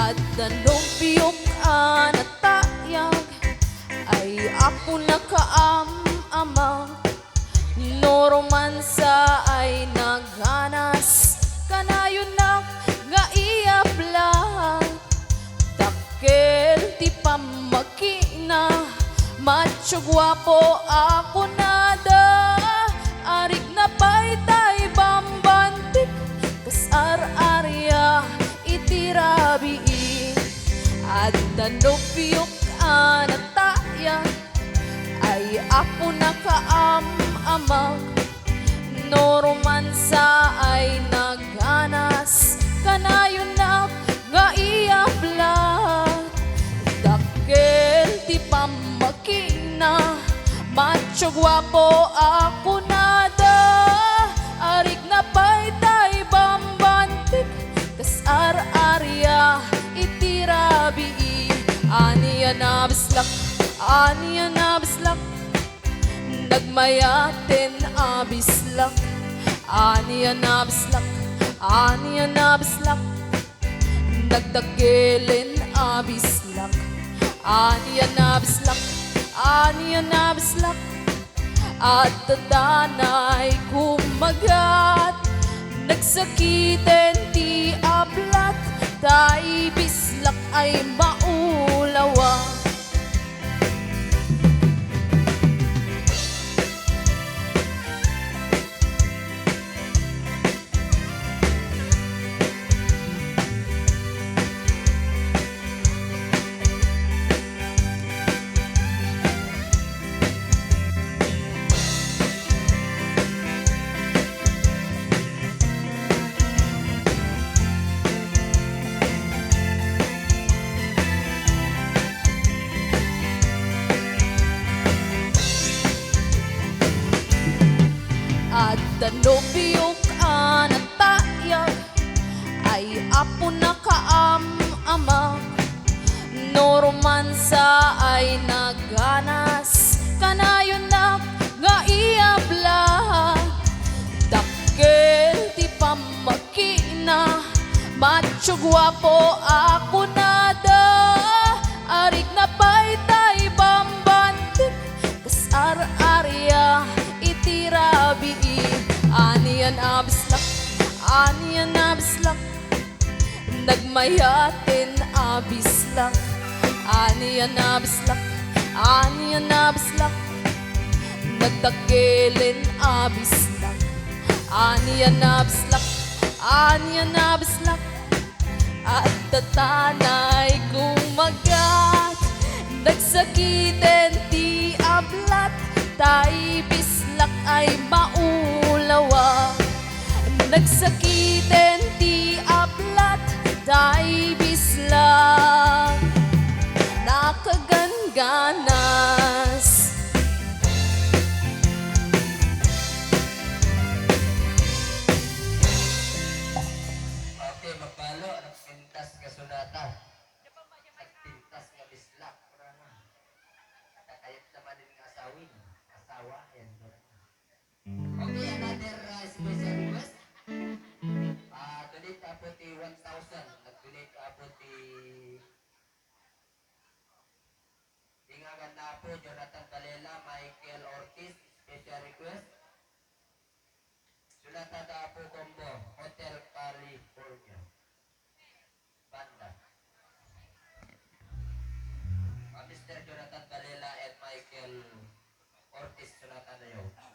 At danubiyok anatayag ay ako nakaamamang no romansa ay naghanas kanayon na nga iablang takkel ti pamakina macho guwapo ako nada arik na paytay bambantik kas ar-arya itirabi at danubiyok anataya ay ako nakaamamang no romansa ay naghanas kanayon na nga iablang dakkel ti pamakina macho guwapo ako nada arik na paytay bambantik kas ar-arya itirabi aniya na bislak nagmayaten abislak aniya na bislak nagdagelen abislak aniya na bislak at tadanay kumagat nagsakiten ti ablat tay bislak ay maulawa. At danubiyok anatayag ay apo nakaamamang no romansa ay naghanas kanayon na nga iablang dakkel ti pamakina macho guwapo ako nada arik na paytay bambantik kas ar-arya itirabi aniyan abislak nagmayaten abislak aniyan abislak nagdagelen abislak aniyan abislak at tatanay kumagat nagsakiten ti ablat tay bislak ay maulawa nagsakiten ti ablat tay bislak nakagangganas. Okay, mapalo nagpintas ka sulatan nagpintas nga bislak kakayat naman din asawin asawa yan. Okay, another special request. Donate po ti 1,000. Nag-donate po ti Ingagan na po Jonathan Balela, Michael Ortiz. Special request. Sulatan na po combo Hotel California Banda. Mr. Jonathan Balela and Michael Ortiz sulatan na yun.